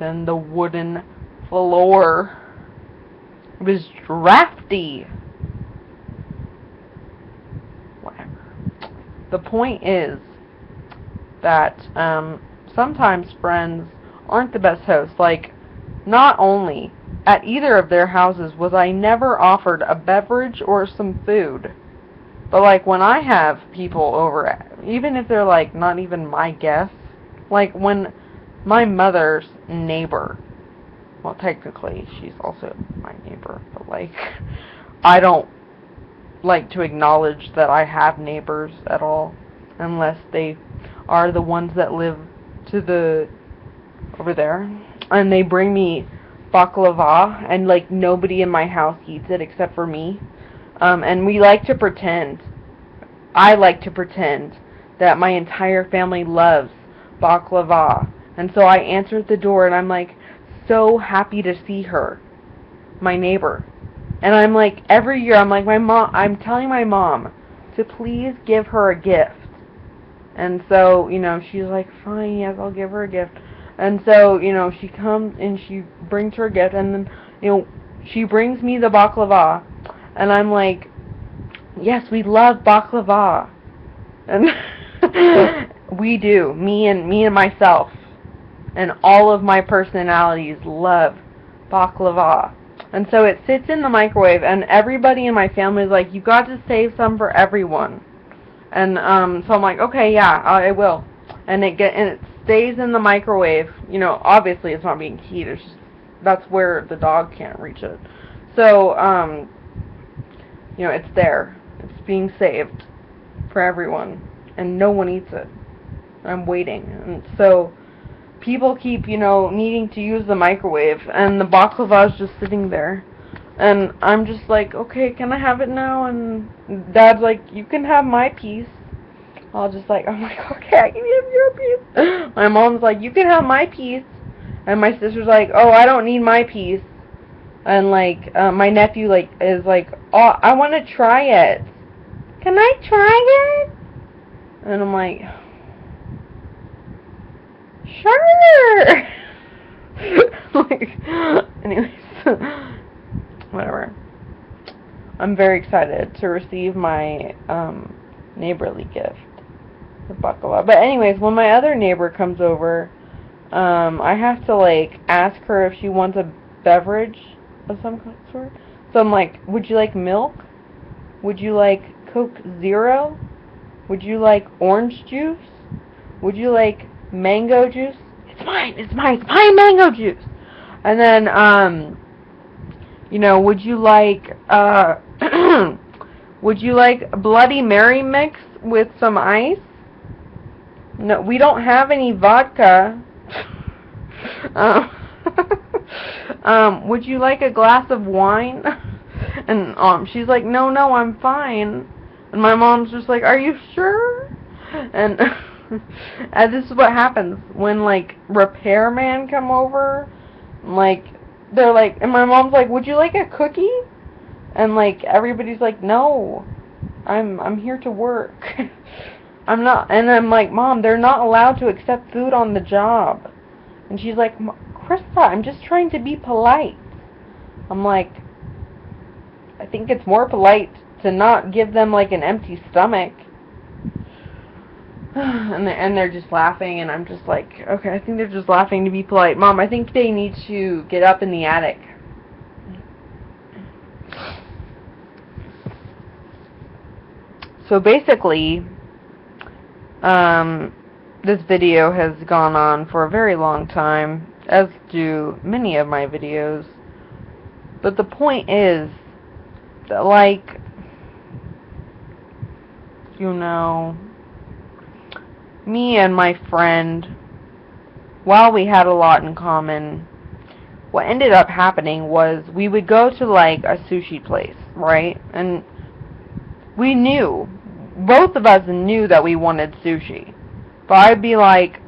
than the wooden floor. It was drafty. Whatever. The point is that sometimes friends aren't the best hosts. Like, not only at either of their houses was I never offered a beverage or some food, but like when I have people over, even if they're like not even my guests, like when my mother's neighbor, well, technically she's also my neighbor, but like I don't like to acknowledge that I have neighbors at all unless they are the ones that live to the over there, and they bring me baklava, and like nobody in my house eats it except for me. And we like to pretend, I like to pretend that my entire family loves baklava. And so I answer at the door, and I'm like so happy to see her, my neighbor. And I'm like, every year I'm like, I'm telling my mom to please give her a gift. And so, she's like, fine, yes, I'll give her a gift. And so, she comes and she brings her a gift, and then, she brings me the baklava. And I'm like, yes, we love baklava. And we do. Me and myself. And all of my personalities love baklava. And so it sits in the microwave, and everybody in my family is like, you got to save some for everyone. And so I'm like, okay, yeah, I will. And it stays in the microwave. Obviously it's not being heated. That's where the dog can't reach it. So it's there. It's being saved for everyone, and no one eats it. I'm waiting, and so people keep needing to use the microwave, and the baklava is just sitting there. And I'm just like, okay, can I have it now? And Dad's like, you can have my piece. I'm like, okay, I can have your piece. My mom's like, you can have my piece. And my sister's like, oh, I don't need my piece. And like, my nephew is like, oh, I want to try it. Can I try it? And I'm like, sure. Anyways, whatever. I'm very excited to receive my neighborly gift, the baklava. But anyways, when my other neighbor comes over, I have to ask her if she wants a beverage of some sort. So I'm like, would you like milk? Would you like Coke Zero? Would you like orange juice? would you like mango juice? It's mine, it's mine, it's my mango juice. And then, you know, would you like, would you like Bloody Mary mix with some ice? No, we don't have any vodka. Would you like a glass of wine? And she's like, no, I'm fine. And my mom's just like, are you sure? And and this is what happens when like repairman come over. Like they're like, and my mom's like, would you like a cookie? And like everybody's like, no, I'm here to work. I'm not. And I'm like, Mom, they're not allowed to accept food on the job. And she's like, Krista, I'm just trying to be polite. I'm like, I think it's more polite to not give them like an empty stomach. And they're just laughing, and I'm just like, okay, I think they're just laughing to be polite. Mom, I think they need to get up in the attic. So basically, this video has gone on for a very long time, as do many of my videos. But the point is that, like, you know, me and my friend, while we had a lot in common, what ended up happening was we would go to, like, a sushi place, right? And we knew, both of us knew that we wanted sushi. But I'd be like,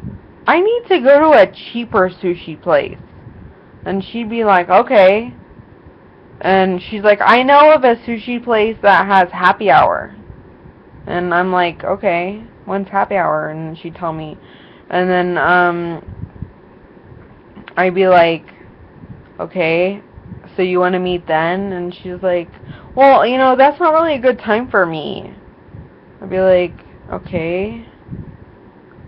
I need to go to a cheaper sushi place. And she'd be like, okay. And she's like, I know of a sushi place that has happy hour. And I'm like, okay, when's happy hour? And she'd tell me. And then, I'd be like, okay, so you want to meet then? And she's like, well, you know, that's not really a good time for me. I'd be like, okay,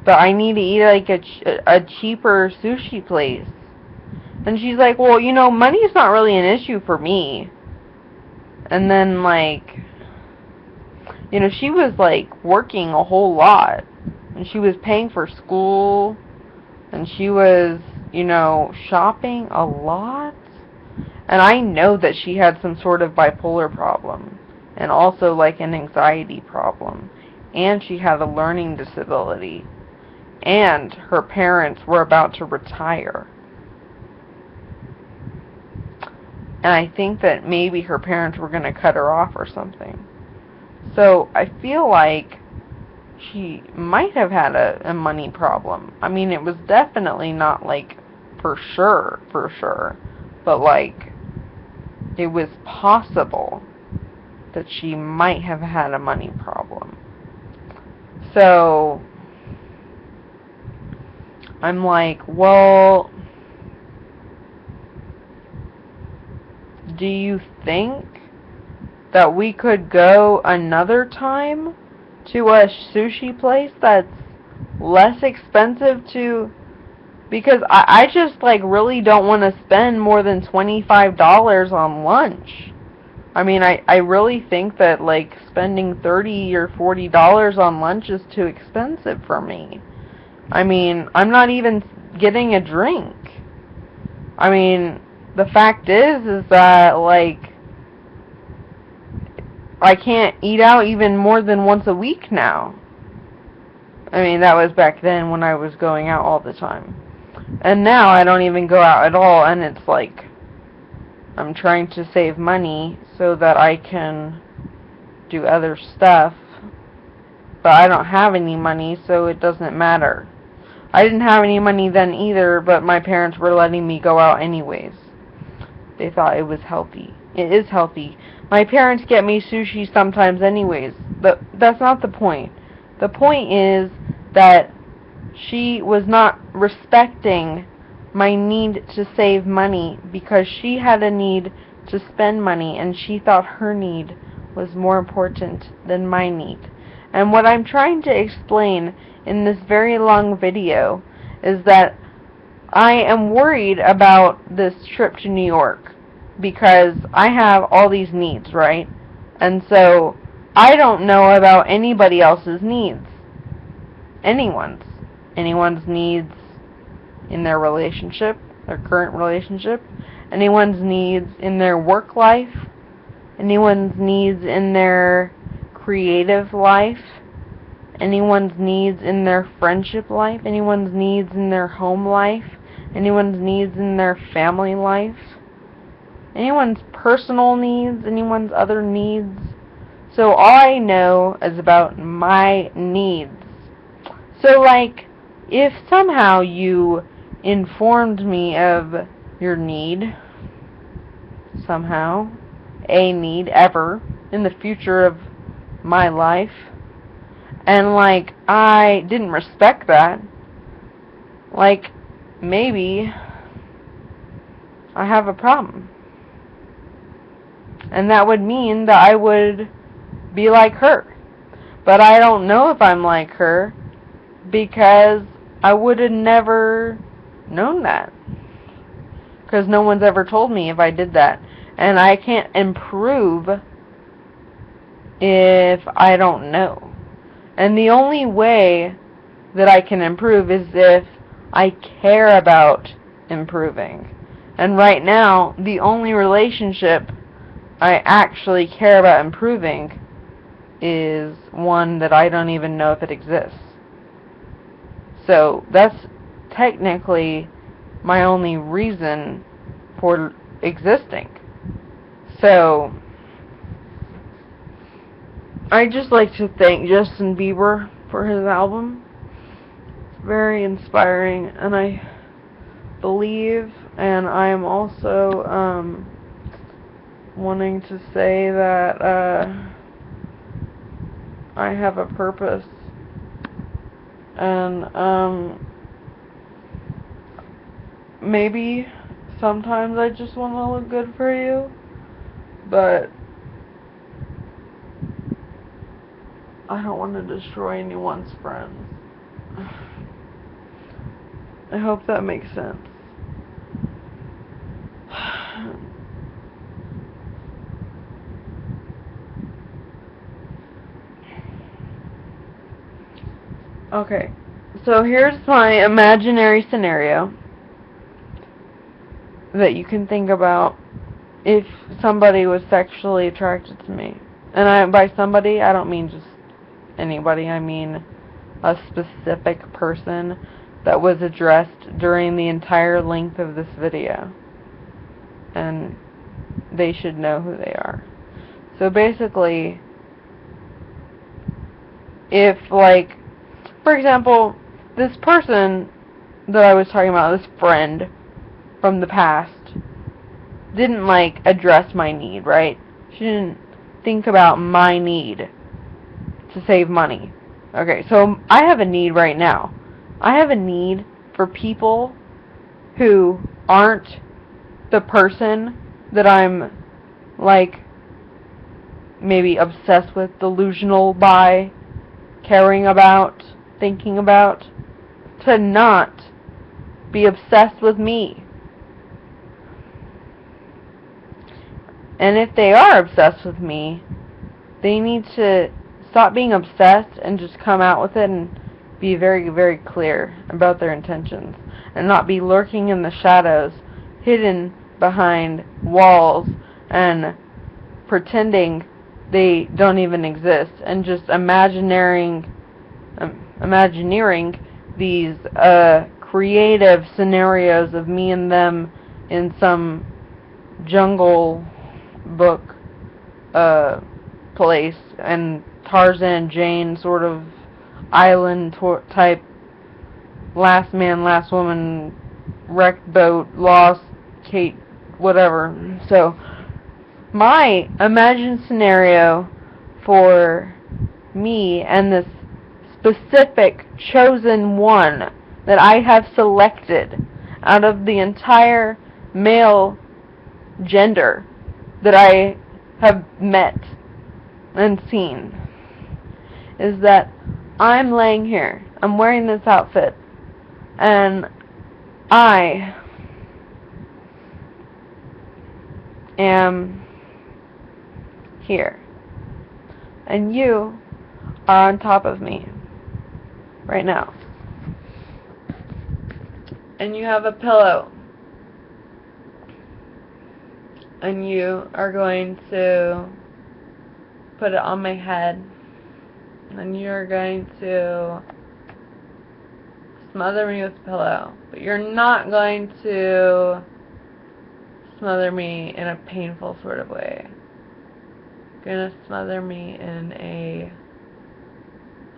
but I need to eat like a cheaper sushi place. And she's like, well, you know, money's not really an issue for me. And then, like, you know, she was like working a whole lot, and she was paying for school, and she was, you know, shopping a lot. And I know that she had some sort of bipolar problem, and also like an anxiety problem, and she had a learning disability, and her parents were about to retire. And I think that maybe her parents were going to cut her off or something. So I feel like she might have had a money problem. I mean, it was definitely not like for sure, but like it was possible that she might have had a money problem. So I'm like, well, do you think that we could go another time to a sushi place that's less expensive to, because I just like really don't want to spend more than $25 on lunch. I mean, I really think that like spending $30 or $40 on lunch is too expensive for me. I mean, I'm not even getting a drink. I mean, the fact is that like I can't eat out even more than once a week now. I mean, that was back then when I was going out all the time. And now I don't even go out at all, and it's like I'm trying to save money so that I can do other stuff. But I don't have any money, so it doesn't matter. I didn't have any money then either, but my parents were letting me go out anyways. They thought it was healthy. It is healthy. My parents get me sushi sometimes anyways, but that's not the point. The point is that she was not respecting my need to save money because she had a need to spend money, and she thought her need was more important than my need. And what I'm trying to explain in this very long video is that I am worried about this trip to New York because I have all these needs, right? And so I don't know about anybody else's needs. Anyone's. anyone's needs in their relationship, their current relationship, anyone's needs in their work life, anyone's needs in their creative life, anyone's needs in their friendship life, anyone's needs in their home life, anyone's needs in their family life, anyone's personal needs, anyone's other needs. So all I know is about my needs. So like, if somehow you informed me of your need, somehow, a need ever, in the future of my life, and like, I didn't respect that, like, maybe I have a problem. And that would mean that I would be like her. But I don't know if I'm like her, because I would have never known that. Because no one's ever told me if I did that. And I can't improve if I don't know. And the only way that I can improve is if I care about improving. And right now, the only relationship I actually care about improving is one that I don't even know if it exists. So that's technically my only reason for existing. So I'd just like to thank Justin Bieber for his album. It's very inspiring, and I believe, and I am also wanting to say that I have a purpose, and maybe sometimes I just want to look good for you, but I don't want to destroy anyone's friends. I hope that makes sense. Okay, so here's my imaginary scenario that you can think about if somebody was sexually attracted to me. And by somebody, I don't mean just anybody. I mean a specific person that was addressed during the entire length of this video. And they should know who they are. So basically, if, like, for example, this person that I was talking about, this friend from the past, didn't, like, address my need, right? She didn't think about my need to save money. Okay, so I have a need right now. I have a need for people who aren't the person that I'm, like, maybe obsessed with, delusional by, caring about, thinking about, to not be obsessed with me. And if they are obsessed with me, they need to stop being obsessed and just come out with it and be very, very clear about their intentions. And not be lurking in the shadows, hidden behind walls, and pretending they don't even exist, and just imagineering these creative scenarios of me and them in some jungle book place, and Tarzan Jane sort of island type, last man, last woman, wrecked boat, lost, Kate, whatever. So my imagined scenario for me and this specific chosen one that I have selected out of the entire male gender that I have met and seen is that I'm laying here, I'm wearing this outfit, and I am here, and you are on top of me right now. and you have a pillow, and you are going to put it on my head, and you're going to smother me with a pillow, but you're not going to smother me in a painful sort of way. You're going to smother me in a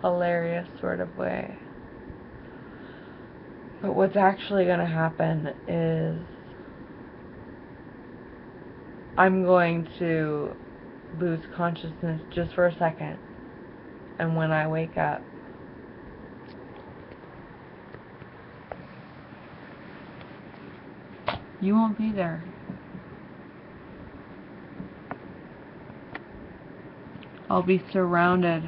hilarious sort of way. But what's actually going to happen is I'm going to lose consciousness just for a second, and when I wake up, you won't be there. I'll be surrounded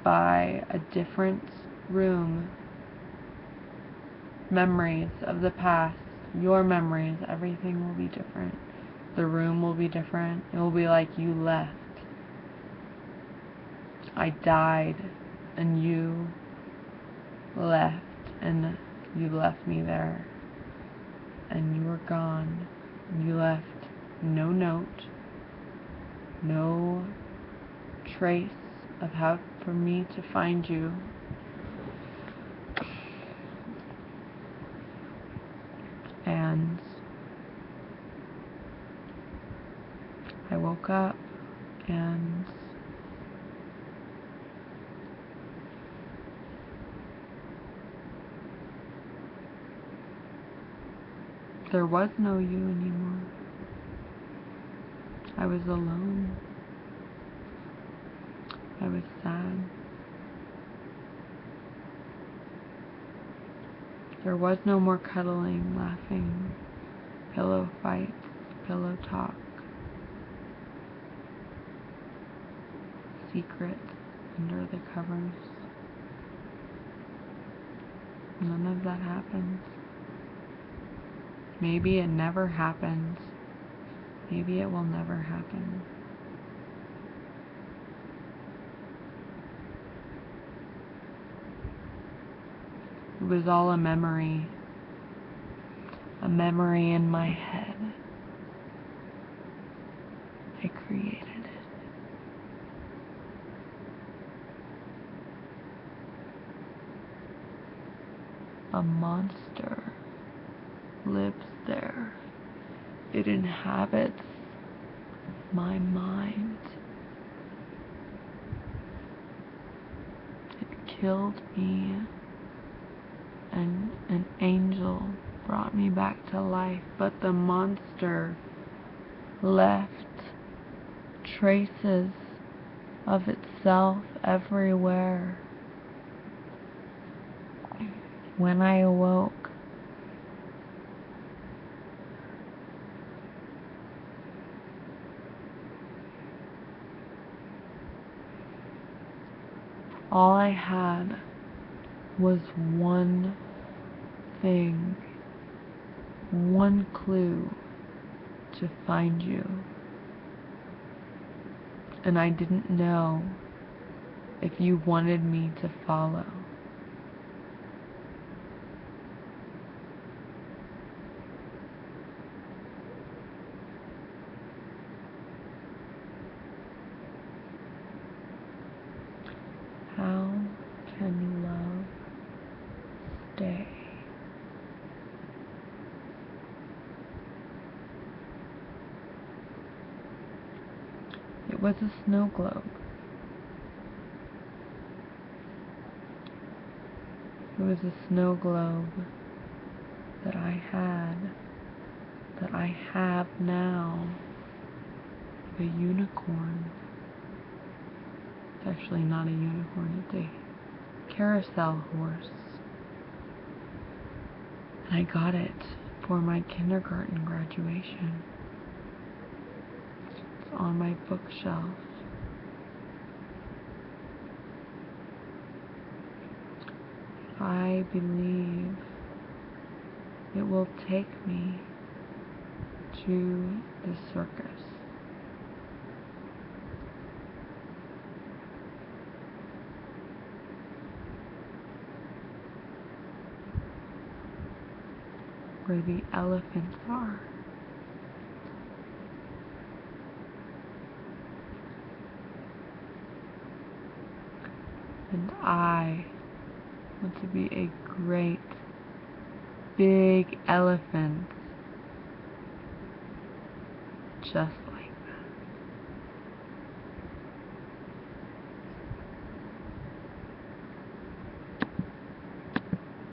by a different room, memories of the past, your memories, everything will be different. The room will be different. It will be like you left. I died and you left, and you left me there, and you were gone. You left no note, no trace of how for me to find you. And I woke up, and there was no you anymore. I was alone. I was sad. There was no more cuddling, laughing, pillow fights, pillow talk, secrets under the covers. None of that happens. Maybe it never happens. Maybe it will never happen. It was all a memory in my head. I created it. A monster lives there. It inhabits my mind. It killed me, and an angel brought me back to life, but the monster left traces of itself everywhere. When I awoke, all I had was one thing, one clue to find you. And I didn't know if you wanted me to follow. How can love stay? It was a snow globe. It was a snow globe that I had, that I have now. A unicorn. It's actually not a unicorn, it's a carousel horse. And I got it for my kindergarten graduation. It's on my bookshelf. I believe it will take me to the circus. where the elephants are. And I want to be a great big elephant just